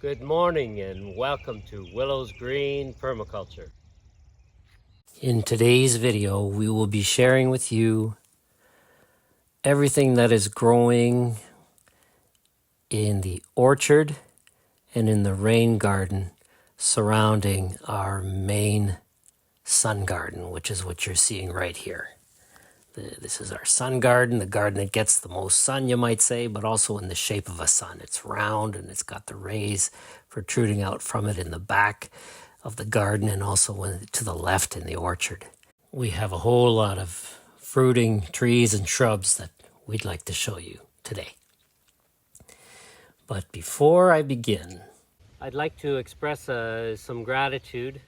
Good morning and welcome to Willow's Green Permaculture. In today's video, we will be sharing with you everything that is growing in the orchard and in the rain garden surrounding our main sun garden, which is what you're seeing right here. This is our sun garden, the garden that gets the most sun, you might say, but also in the shape of a sun. It's round and it's got the rays protruding out from it in the back of the garden and also to the left in the orchard. We have a whole lot of fruiting trees and shrubs that we'd like to show you today. But before I begin, I'd like to express some gratitude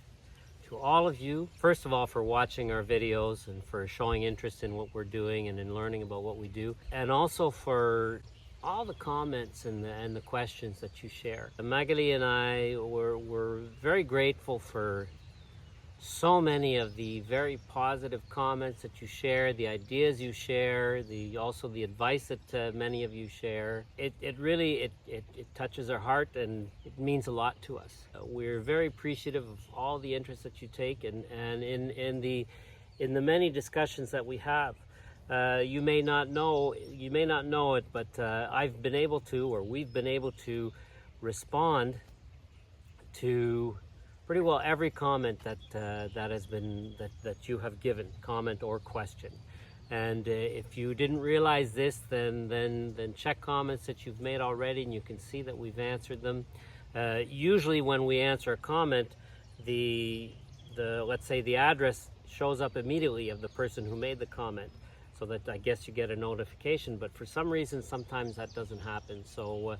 to all of you, first of all, for watching our videos and for showing interest in what we're doing and in learning about what we do, and also for all the comments and the questions that you share. Magali and I were very grateful for so many of the very positive comments that you share, the ideas you share, also the advice that many of you share. It really touches our heart and it means a lot to us. We're very appreciative of all the interest that you take and in the many discussions that we have. You may not know it, but we've been able to respond to pretty well every comment that you have given, comment or question. And if you didn't realize this, then check comments that you've made already, and you can see that we've answered them. Usually, when we answer a comment, let's say the address shows up immediately of the person who made the comment, so that I guess you get a notification. But for some reason, sometimes that doesn't happen. So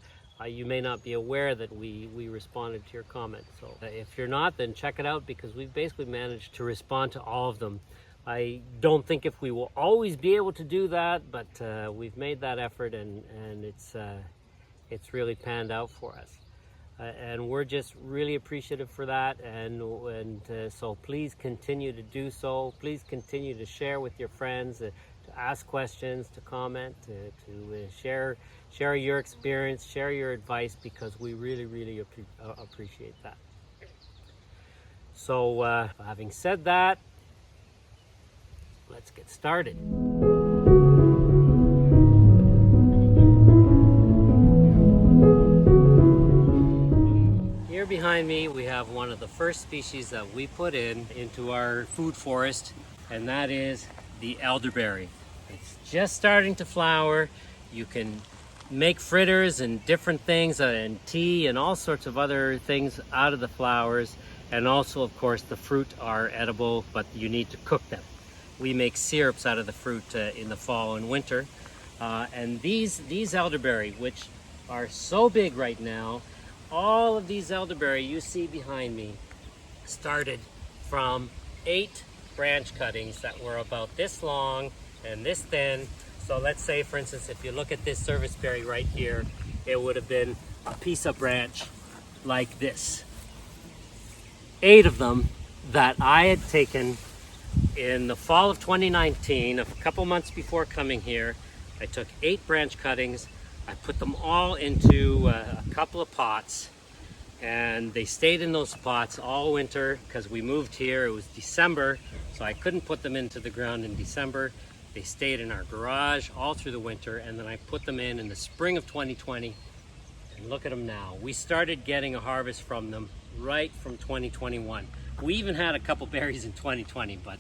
you may not be aware that we responded to your comment. So if you're not, then check it out, because we've basically managed to respond to all of them. I don't think if we will always be able to do that, but we've made that effort, and it's really panned out for us. And we're just really appreciative for that, and so please continue to do so. Please continue to share with your friends, to ask questions, to comment, to share your experience, share your advice, because we really appreciate that. So having said that, let's get started. Here behind me we have one of the first species that we put into our food forest, and that is the elderberry. It's just starting to flower. You can make fritters and different things and tea and all sorts of other things out of the flowers, and also of course the fruit are edible, but you need to cook them. We make syrups out of the fruit in the fall and winter, and these elderberry, which are so big right now, all of these elderberry you see behind me started from 8 branch cuttings that were about this long and this thin. So let's say, for instance, if you look at this serviceberry right here, it would have been a piece of branch like this. 8 of them that I had taken in the fall of 2019, a couple months before coming here. I took 8 branch cuttings, I put them all into a couple of pots, and they stayed in those pots all winter because we moved here. It was December, so I couldn't put them into the ground in December. They stayed in our garage all through the winter, and then I put them in the spring of 2020, and look at them now. We started getting a harvest from them right from 2021. We even had a couple berries in 2020, but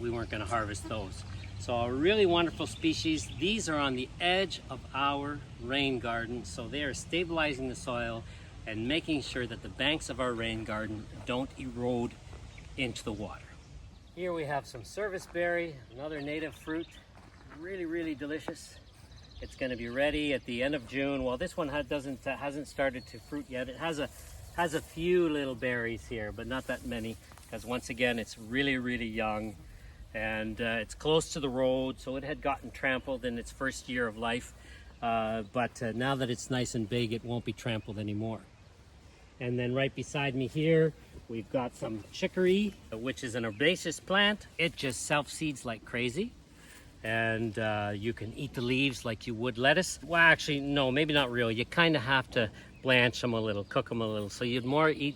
we weren't going to harvest those. So a really wonderful species. These are on the edge of our rain garden, so they are stabilizing the soil and making sure that the banks of our rain garden don't erode into the water. Here we have some serviceberry, another native fruit, really delicious. It's going to be ready at the end of June. Well, this one hasn't started to fruit yet. It has a few little berries here, but not that many, because once again it's really young, and it's close to the road, so it had gotten trampled in its first year of life, but now that it's nice and big, it won't be trampled anymore. And then right beside me here, we've got some chicory, which is an herbaceous plant. It just self-seeds like crazy. And you can eat the leaves like you would lettuce. Well, actually, no, maybe not really. You kind of have to blanch them a little, cook them a little. So you'd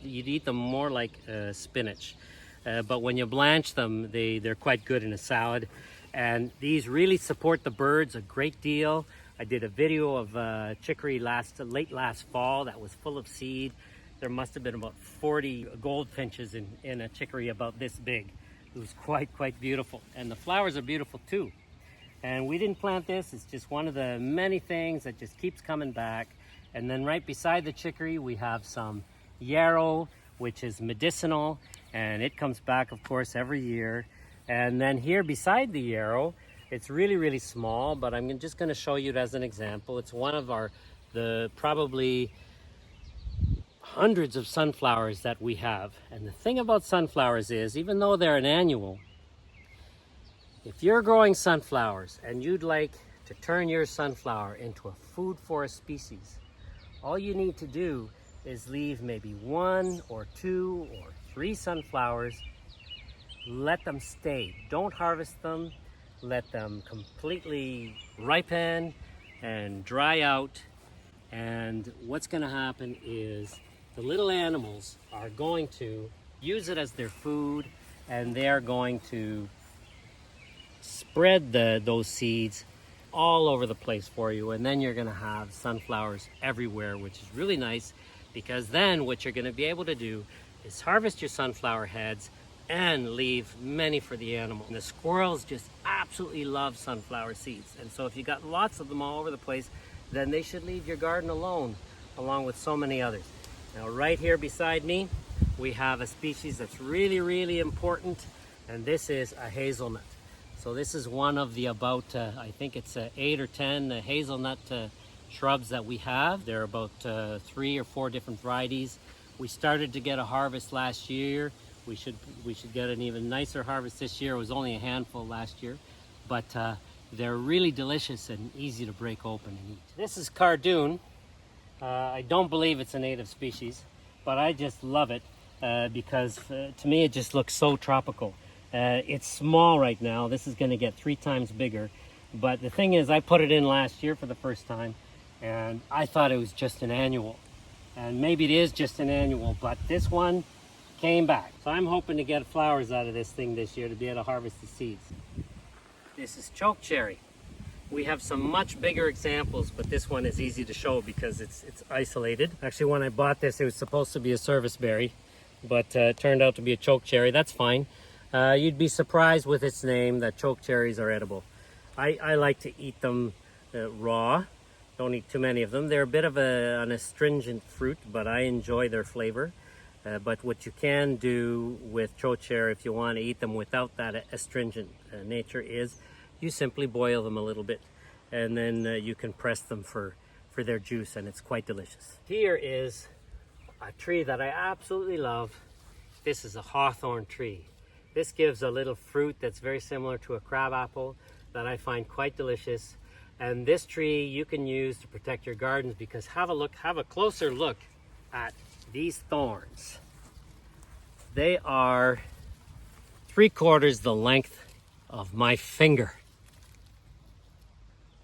eat them more like spinach. But when you blanch them, they're quite good in a salad. And these really support the birds a great deal. I did a video of chicory late last fall that was full of seed. There must have been about 40 goldfinches in a chicory about this big. It was quite beautiful. And the flowers are beautiful too. And we didn't plant this, it's just one of the many things that just keeps coming back. And then right beside the chicory, we have some yarrow, which is medicinal, and it comes back, of course, every year. And then here beside the yarrow, it's really small, but I'm just gonna show you it as an example. It's one of the probably hundreds of sunflowers that we have. And the thing about sunflowers is, even though they're an annual, if you're growing sunflowers and you'd like to turn your sunflower into a food forest species, all you need to do is leave maybe 1 or 2 or 3 sunflowers. Let them stay. Don't harvest them. Let them completely ripen and dry out. And what's going to happen is the little animals are going to use it as their food, and they are going to spread those seeds all over the place for you. And then you're going to have sunflowers everywhere, which is really nice, because then what you're going to be able to do is harvest your sunflower heads and leave many for the animal. And the squirrels just absolutely love sunflower seeds. And so if you got lots of them all over the place, then they should leave your garden alone, along with so many others. Now right here beside me, we have a species that's really important, and this is a hazelnut. So this is one of the about, I think it's 8 or 10 hazelnut shrubs that we have. There are about 3 or 4 different varieties. We started to get a harvest last year. We should get an even nicer harvest this year. It was only a handful last year, but they're really delicious and easy to break open and eat. This is cardoon. I don't believe it's a native species, but I just love it because to me it just looks so tropical. It's small right now. This is going to get 3 times bigger, but the thing is, I put it in last year for the first time, and I thought it was just an annual, and maybe it is just an annual, but this one came back. So I'm hoping to get flowers out of this thing this year to be able to harvest the seeds. This is chokecherry. We have some much bigger examples, but this one is easy to show because it's isolated. Actually, when I bought this, it was supposed to be a service berry, but it turned out to be a chokecherry. That's fine. You'd be surprised with its name that chokecherries are edible. I like to eat them raw. Don't eat too many of them. They're a bit of an astringent fruit, but I enjoy their flavor. But what you can do with chokecherry, if you want to eat them without that astringent nature, is you simply boil them a little bit, and then you can press them for their juice, and it's quite delicious. Here is a tree that I absolutely love. This is a hawthorn tree. This gives a little fruit that's very similar to a crabapple that I find quite delicious. And this tree you can use to protect your gardens, because have a closer look at these thorns. They are 3/4 the length of my finger.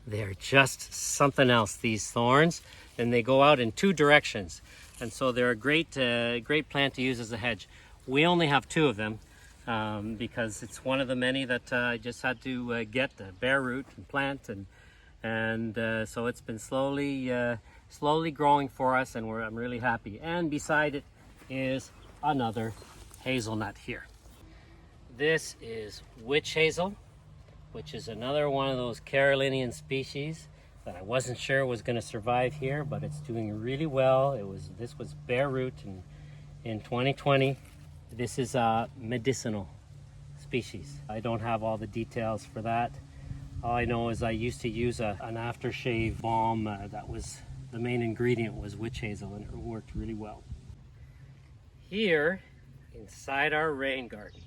They're just something else, these thorns, and they go out in 2 directions. And so they're a great plant to use as a hedge. We only have 2 of them because it's one of the many that I just had to get bare root and plant, and so it's been slowly growing for us, and I'm really happy. And beside it is another hazelnut here. This is witch hazel, which is another one of those Carolinian species that I wasn't sure was going to survive here, but it's doing really well. This was bare root in 2020. This is a medicinal species. I don't have all the details for that. All I know is I used to use an aftershave balm that was, the main ingredient was witch hazel, and it worked really well. Here inside our rain garden,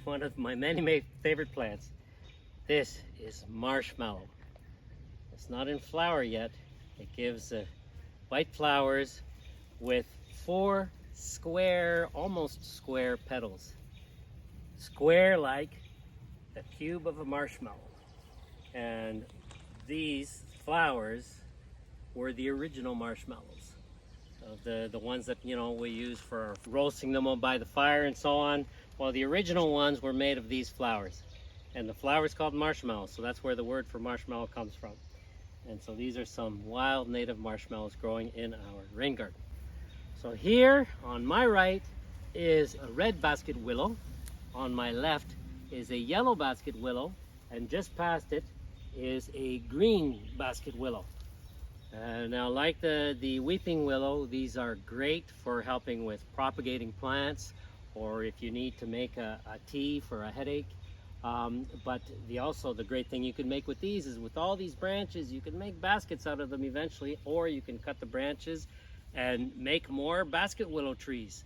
one of my many favorite plants, this is marshmallow. It's not in flower yet. It gives white flowers with 4 square, almost square petals. Square like the cube of a marshmallow. And these flowers were the original marshmallows. The ones that, you know, we use for roasting them by the fire and so on. Well, the original ones were made of these flowers. And the flower is called marshmallow, so that's where the word for marshmallow comes from. And so these are some wild native marshmallows growing in our rain garden. So here on my right is a red basket willow. On my left is a yellow basket willow, and just past it is a green basket willow. Now, like the weeping willow, these are great for helping with propagating plants, or if you need to make a tea for a headache. But also the great thing you can make with these is with all these branches, you can make baskets out of them eventually, or you can cut the branches and make more basket willow trees.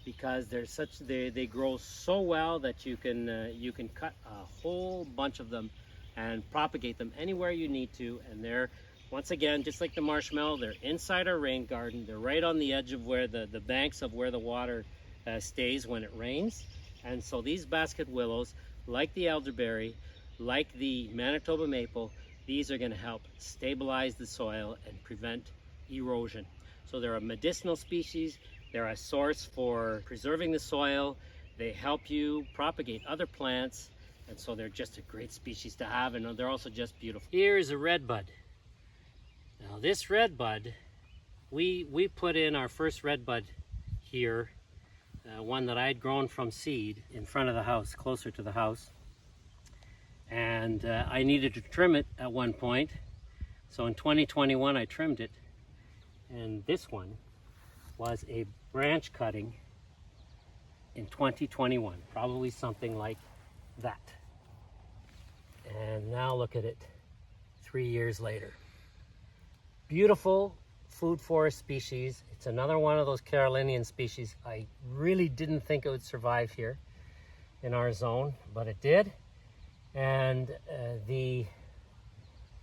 Because they grow so well that you can cut a whole bunch of them and propagate them anywhere you need to. And they're, once again, just like the marshmallow, they're inside our rain garden. They're right on the edge of where the banks of where the water stays when it rains. And so these basket willows, like the elderberry, like the Manitoba maple, these are going to help stabilize the soil and prevent erosion. So they're a medicinal species. They're a source for preserving the soil. They help you propagate other plants. And so they're just a great species to have, and they're also just beautiful. Here's a redbud. Now this redbud, we put in our first redbud here, one that I had grown from seed in front of the house, closer to the house. And I needed to trim it at one point. So in 2021 I trimmed it. And this one was a branch cutting in 2021, probably something like that. And now look at it 3 years later. Beautiful food forest species. It's another one of those Carolinian species. I really didn't think it would survive here in our zone, but it did. And the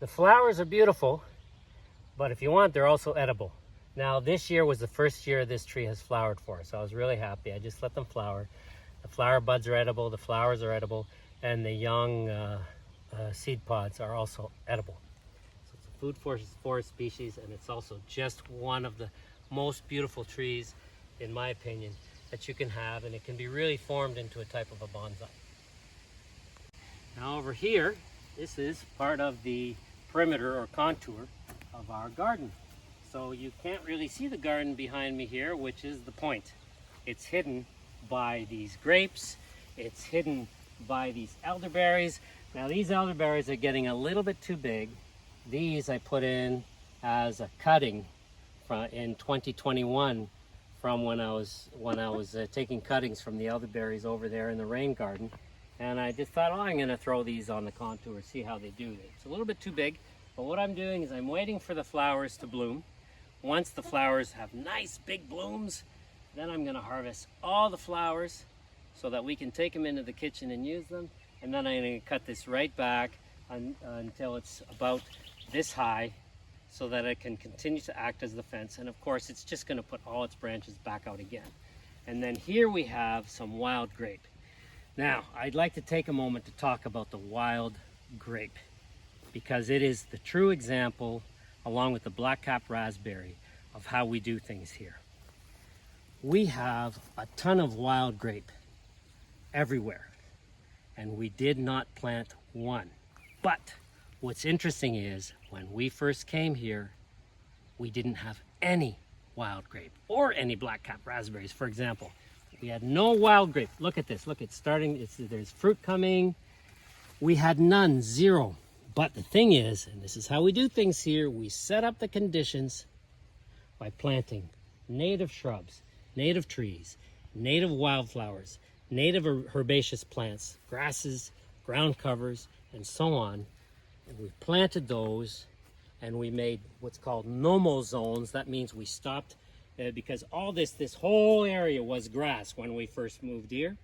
flowers are beautiful, but if you want, they're also edible. Now this year was the first year this tree has flowered for us, so I was really happy. I just let them flower. The flower buds are edible, the flowers are edible, and the young seed pods are also edible. So it's a food forest species, and it's also just one of the most beautiful trees, in my opinion, that you can have, and it can be really formed into a type of a bonsai. Now over here, this is part of the perimeter or contour of our garden. So you can't really see the garden behind me here, which is the point. It's hidden by these grapes. It's hidden by these elderberries. Now these elderberries are getting a little bit too big. These I put in as a cutting in 2021 from when I was taking cuttings from the elderberries over there in the rain garden. And I just thought, oh, I'm going to throw these on the contour, see how they do. It's a little bit too big, but what I'm doing is I'm waiting for the flowers to bloom. Once the flowers have nice big blooms, then I'm going to harvest all the flowers so that we can take them into the kitchen and use them. And then I'm going to cut this right back until it's about this high so that it can continue to act as the fence. And of course, it's just going to put all its branches back out again. And then here we have some wild grape. Now, I'd like to take a moment to talk about the wild grape, because it is the true example, along with the black-cap raspberry, of how we do things here. We have a ton of wild grape everywhere, and we did not plant one. But what's interesting is, when we first came here, we didn't have any wild grape or any black-cap raspberries, for example. We had no wild grape. Look at this. Look, it's starting. There's fruit coming. We had none, zero. But the thing is, and this is how we do things here, we set up the conditions by planting native shrubs, native trees, native wildflowers, native herbaceous plants, grasses, ground covers, and so on. And we planted those, and we made what's called Nomo Zones. That means we stopped because all this whole area was grass when we first moved here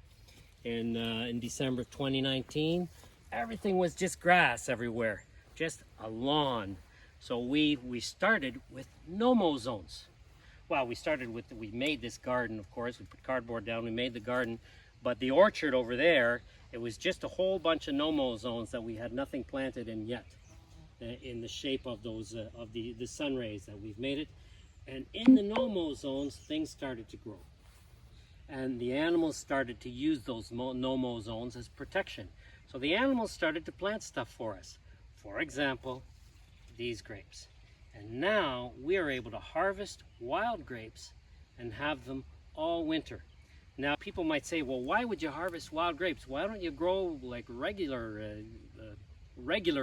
in December of 2019. Everything was just grass everywhere, just a lawn. So we started with Nomo Zones. Well, we made this garden, of course. We put cardboard down, we made the garden. But the orchard over there, it was just a whole bunch of Nomo Zones that we had nothing planted in yet. in the shape of those of the sun rays that we've made it. And in the Nomo zones, things started to grow. And the animals started to use those Nomo zones as protection. So the animals started to plant stuff for us. For example, these grapes. And now we are able to harvest wild grapes and have them all winter. Now people might say, well, why would you harvest wild grapes? Why don't you grow like regular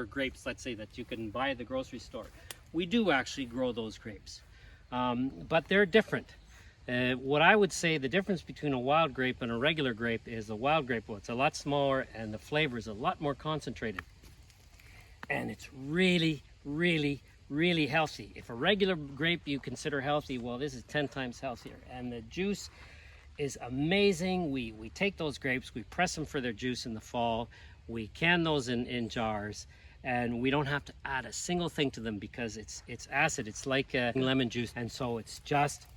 grapes, let's say, that you can buy at the grocery store? We do actually grow those grapes, but they're different. What I would say the difference between a wild grape and a regular grape is a wild grape, well, it's a lot smaller and the flavor is a lot more concentrated. And it's really, really, really healthy. If a regular grape you consider healthy, well, this is 10 times healthier. And the juice is amazing. We take those grapes, we press them for their juice in the fall, we can those in jars, and we don't have to add a single thing to them because it's acid. It's like lemon juice, and so it's just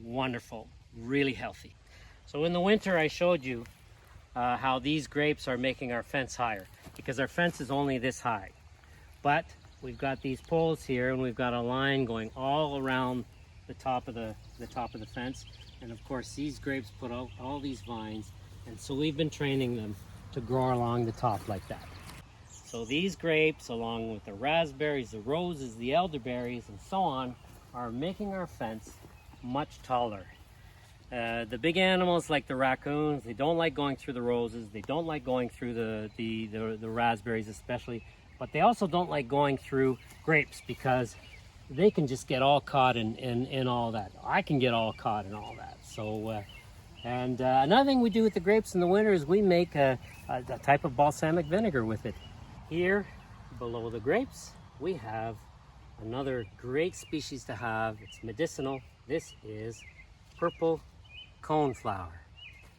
wonderful, really healthy. So in the winter I showed you how these grapes are making our fence higher, because our fence is only this high. But we've got these poles here, and we've got a line going all around the top of the fence. And of course these grapes put out all these vines, and so we've been training them to grow along the top like that. So these grapes, along with the raspberries, the roses, the elderberries, and so on, are making our fence much taller. The big animals like the raccoons, they don't like going through the roses, they don't like going through the raspberries especially, but they also don't like going through grapes because they can just get all caught in all that. I can get all caught in all that. So, another thing we do with the grapes in the winter is we make a type of balsamic vinegar with it. Here, below the grapes, we have another great species to have. It's medicinal. This is purple coneflower.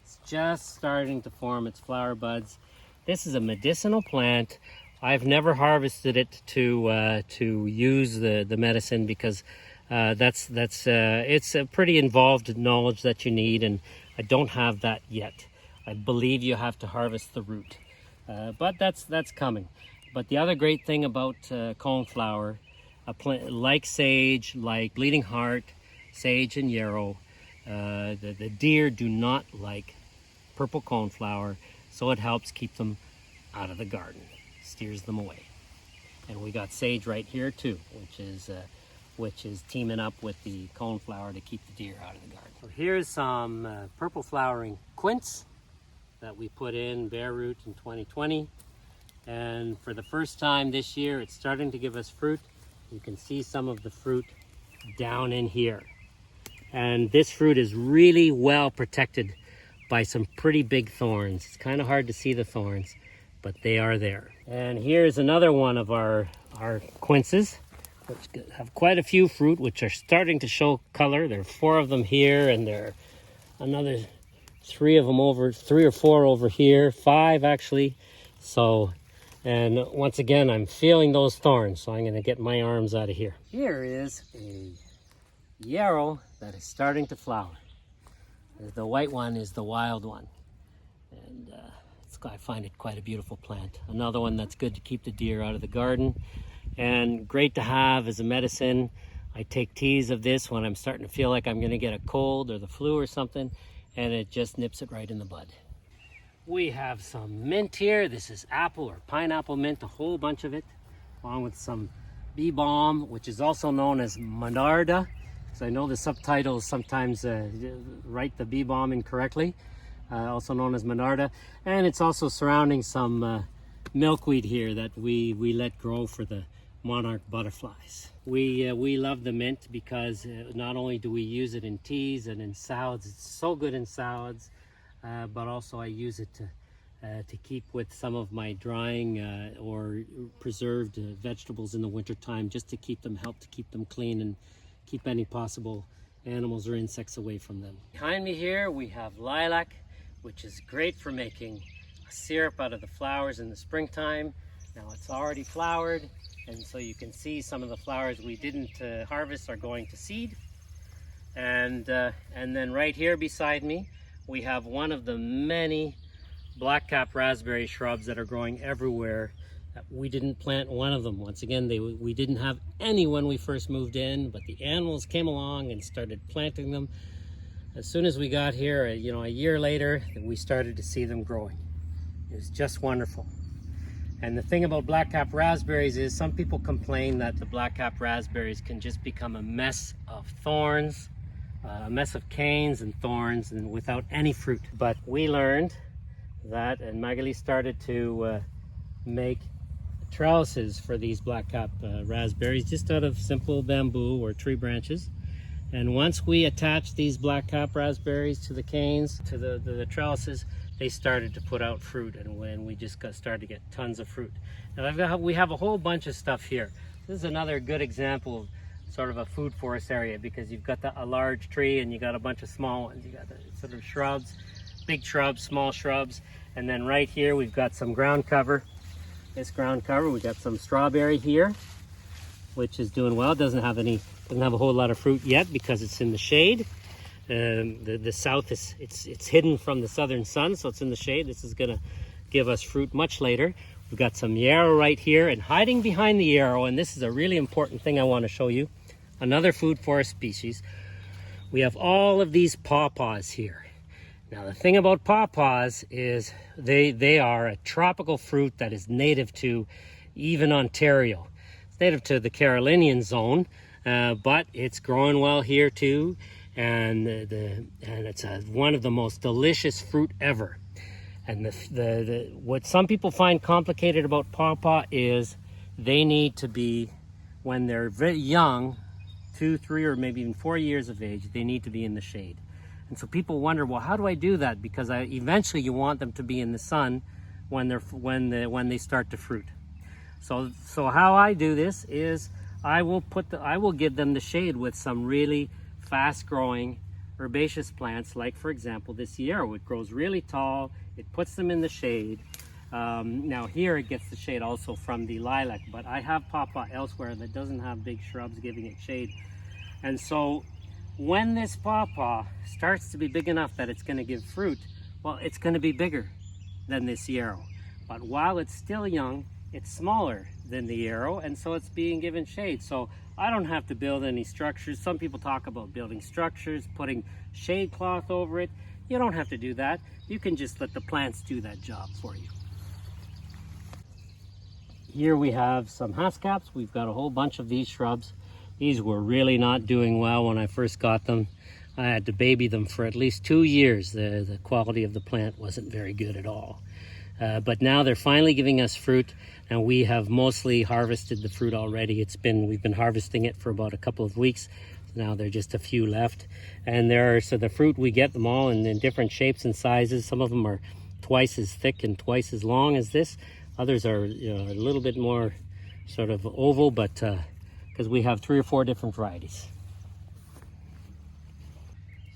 It's just starting to form its flower buds. This is a medicinal plant. I've never harvested it to use the medicine because it's a pretty involved knowledge that you need, and I don't have that yet. I believe you have to harvest the root, but that's coming. But the other great thing about coneflower, a plant like sage, like bleeding heart, sage and yarrow, the deer do not like purple coneflower, so it helps keep them out of the garden, steers them away. And we got sage right here too, which is teaming up with the coneflower to keep the deer out of the garden. So here's some purple flowering quince that we put in bare root in 2020, and for the first time this year it's starting to give us fruit. You can see some of the fruit down in here, and this fruit is really well protected by some pretty big thorns. It's kind of hard to see the thorns, but they are there. And here's another one of our quinces, which have quite a few fruit, which are starting to show color. There are 4 of them here, and there are another 3 or 4 over here, 5 actually. So, and once again, I'm feeling those thorns, so I'm gonna get my arms out of here. Here is a yarrow that is starting to flower. The white one is the wild one, and I find it quite a beautiful plant. Another one that's good to keep the deer out of the garden, and great to have as a medicine. I take teas of this when I'm starting to feel like I'm going to get a cold or the flu or something, and it just nips it right in the bud. We have some mint here. This is apple or pineapple mint, a whole bunch of it, along with some bee balm, which is also known as monarda. So I know the subtitles sometimes write the bee balm incorrectly. Also known as monarda, and it's also surrounding some milkweed here that we let grow for the monarch butterflies. We love the mint because not only do we use it in teas and in salads, it's so good in salads, but also I use it to keep with some of my drying or preserved vegetables in the wintertime, just to help to keep them clean and keep any possible animals or insects away from them. Behind me here we have lilac, which is great for making a syrup out of the flowers in the springtime. Now it's already flowered, and so you can see some of the flowers we didn't harvest are going to seed. And then right here beside me, we have one of the many blackcap raspberry shrubs that are growing everywhere We didn't plant one of them. Once again, we didn't have any when we first moved in, but the animals came along and started planting them. As soon as we got here, a year later, we started to see them growing. It was just wonderful. And the thing about blackcap raspberries is some people complain that the blackcap raspberries can just become a mess of thorns, a mess of canes and thorns, and without any fruit. But we learned that, and Magali started to make trellises for these blackcap raspberries just out of simple bamboo or tree branches. And once we attached these blackcap raspberries to the canes, to the trellises, they started to put out fruit, and when we just started to get tons of fruit. Now we have a whole bunch of stuff here. This is another good example of sort of a food forest area, because you've got a large tree and you got a bunch of small ones. You got the sort of shrubs, big shrubs, small shrubs, and then right here we've got some ground cover. This ground cover, we got some strawberry here, which is doing well. Doesn't have a whole lot of fruit yet because it's in the shade. The south it's hidden from the southern sun, so it's in the shade. This is gonna give us fruit much later. We've got some yarrow right here, and hiding behind the yarrow, and this is a really important thing I want to show you, another food forest species. We have all of these pawpaws here. Now the thing about pawpaws is they are a tropical fruit that is native to even Ontario. It's native to the Carolinian zone, but it's growing well here too. And it's one of the most delicious fruit ever. And what some people find complicated about pawpaw is they need to be, when they're very young, 2, 3, or maybe even 4 years of age, they need to be in the shade. And so people wonder, well, how do I do that? Because eventually you want them to be in the sun when they start to fruit. So how I do this is I will give them the shade with some really fast-growing herbaceous plants, like for example this yarrow. It grows really tall, it puts them in the shade. Now here it gets the shade also from the lilac, but I have pawpaw elsewhere that doesn't have big shrubs giving it shade. And so when this pawpaw starts to be big enough that it's going to give fruit, well, it's going to be bigger than this yarrow. But while it's still young, it's smaller than the yarrow, and so it's being given shade. So I don't have to build any structures. Some people talk about building structures, putting shade cloth over it. You don't have to do that. You can just let the plants do that job for you. Here we have some Hasc Caps. We've got a whole bunch of these shrubs. These were really not doing well when I first got them. I had to baby them for at least 2 years. The quality of the plant wasn't very good at all. But now they're finally giving us fruit, and we have mostly harvested the fruit already. We've been harvesting it for about a couple of weeks. Now there are just a few left, and the fruit, we get them all in different shapes and sizes. Some of them are twice as thick and twice as long as this. Others are a little bit more sort of oval, but because we have 3 or 4 different varieties.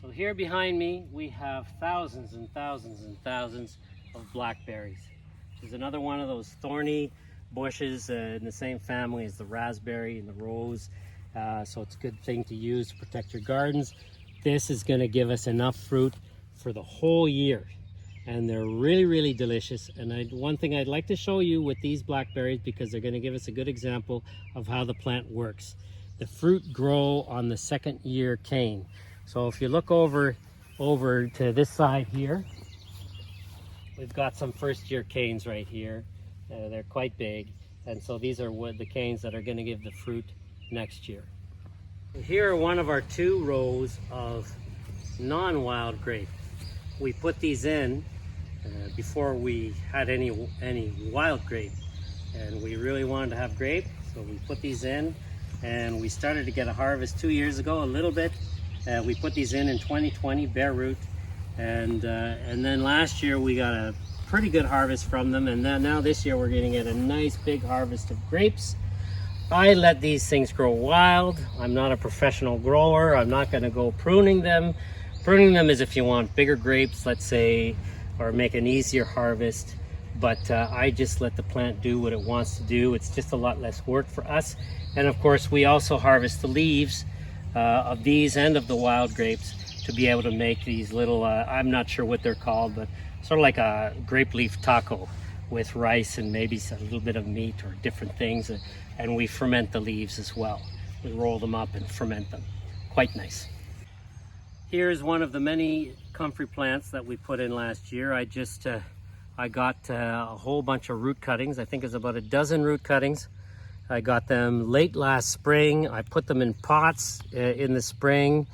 So here behind me we have thousands and thousands and thousands of blackberries, which is another one of those thorny bushes in the same family as the raspberry and the rose. So it's a good thing to use to protect your gardens. This is going to give us enough fruit for the whole year, and they're really, really delicious. And one thing I'd like to show you with these blackberries, because they're going to give us a good example of how the plant works. The fruit grow on the second year cane. So if you look over to this side here, we've got some first year canes right here. They're quite big, and so these are the canes that are going to give the fruit next year. Here are one of our 2 rows of non-wild grape. We put these in before we had any wild grape, and we really wanted to have grape, so we put these in, and we started to get a harvest 2 years ago, a little bit. We put these in 2020, bare root, and then last year we got a pretty good harvest from them, and then now this year we're going to get a nice big harvest of grapes. I let these things grow wild. I'm not a professional grower. I'm not going to go pruning them. Pruning them is if you want bigger grapes, let's say, or make an easier harvest. But I just let the plant do what it wants to do. It's just a lot less work for us. And of course, we also harvest the leaves of these and of the wild grapes to be able to make these little, I'm not sure what they're called, but sort of like a grape leaf taco with rice and maybe a little bit of meat or different things, and we ferment the leaves as well. We roll them up and ferment them. Quite nice. Here's one of the many comfrey plants that we put in last year. I got a whole bunch of root cuttings. I think it's about a dozen root cuttings. I got them late last spring. I put them in pots in the spring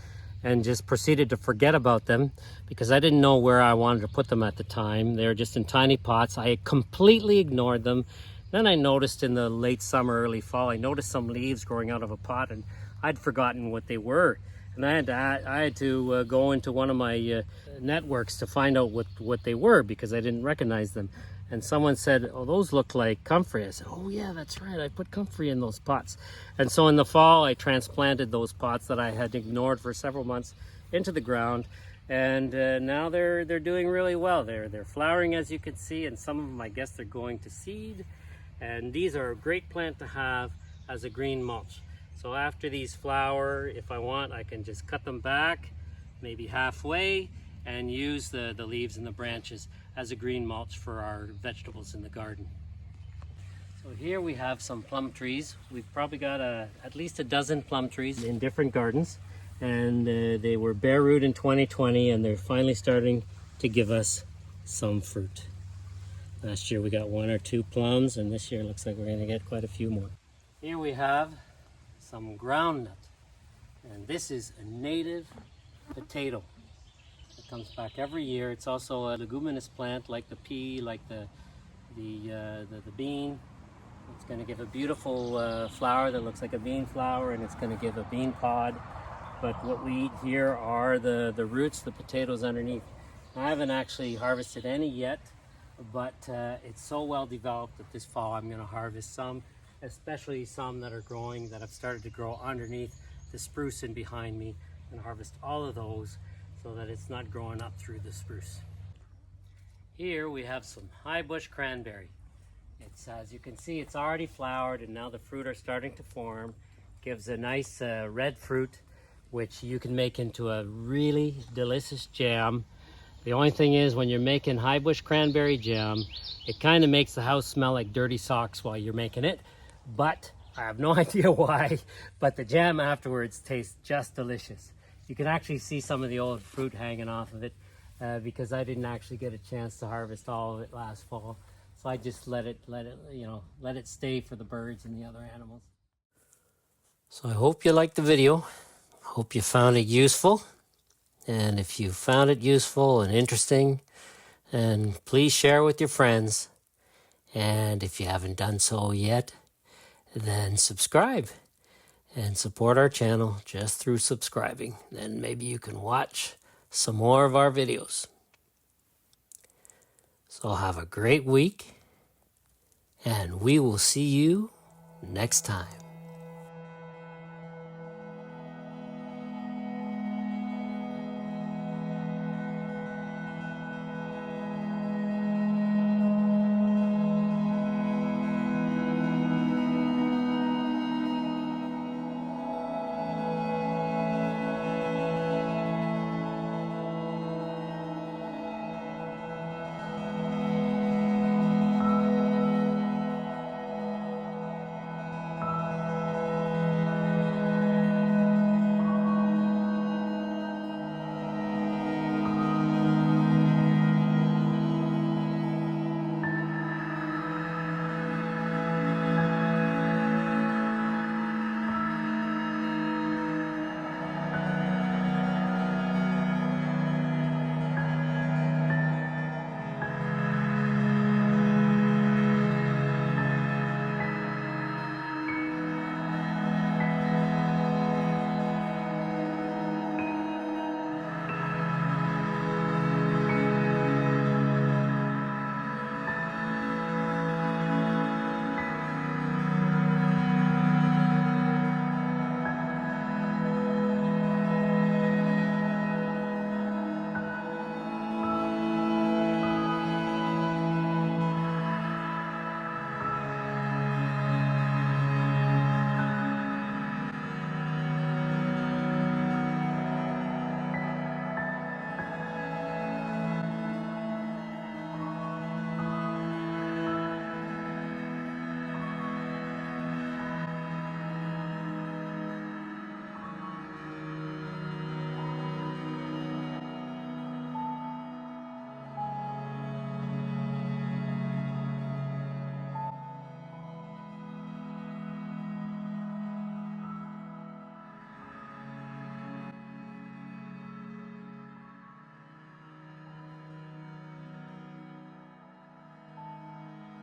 and just proceeded to forget about them because I didn't know where I wanted to put them at the time. They were just in tiny pots. I completely ignored them. Then I noticed in the late summer, early fall, I noticed some leaves growing out of a pot, and I'd forgotten what they were. And I had to go into one of my networks to find out what they were because I didn't recognize them. And someone said, oh, those look like comfrey. I said, oh yeah, that's right. I put comfrey in those pots. And so in the fall, I transplanted those pots that I had ignored for several months into the ground. And now they're doing really well. They're flowering, as you can see, and some of them, I guess, they're going to seed. And these are a great plant to have as a green mulch. So after these flower, if I want, I can just cut them back, maybe halfway, and use the leaves and the branches as a green mulch for our vegetables in the garden. So here we have some plum trees. We've probably got at least a dozen plum trees in different gardens, and they were bare root in 2020, and they're finally starting to give us some fruit. Last year we got 1 or 2 plums, and this year it looks like we're going to get quite a few more. Here we have some groundnut, and this is a native potato. It comes back every year. It's also a leguminous plant, like the pea, like the bean. It's going to give a beautiful flower that looks like a bean flower, and it's going to give a bean pod. But what we eat here are the roots, the potatoes underneath. I haven't actually harvested any yet, but it's so well developed that this fall I'm going to harvest some, especially some that are growing, that have started to grow underneath the spruce in behind me, and harvest all of those so that it's not growing up through the spruce. Here we have some high bush cranberry. It's, as you can see, it's already flowered, and now the fruit are starting to form. Gives a nice red fruit, which you can make into a really delicious jam. The only thing is, when you're making high bush cranberry jam, it kind of makes the house smell like dirty socks while you're making it, but I have no idea why, but the jam afterwards tastes just delicious. You can actually see some of the old fruit hanging off of it because I didn't actually get a chance to harvest all of it last fall. So I just let it stay for the birds and the other animals. So I hope you liked the video. Hope you found it useful. And if you found it useful and interesting, then please share with your friends. And if you haven't done so yet, then subscribe and support our channel just through subscribing. Then maybe you can watch some more of our videos. So have a great week, and we will see you next time.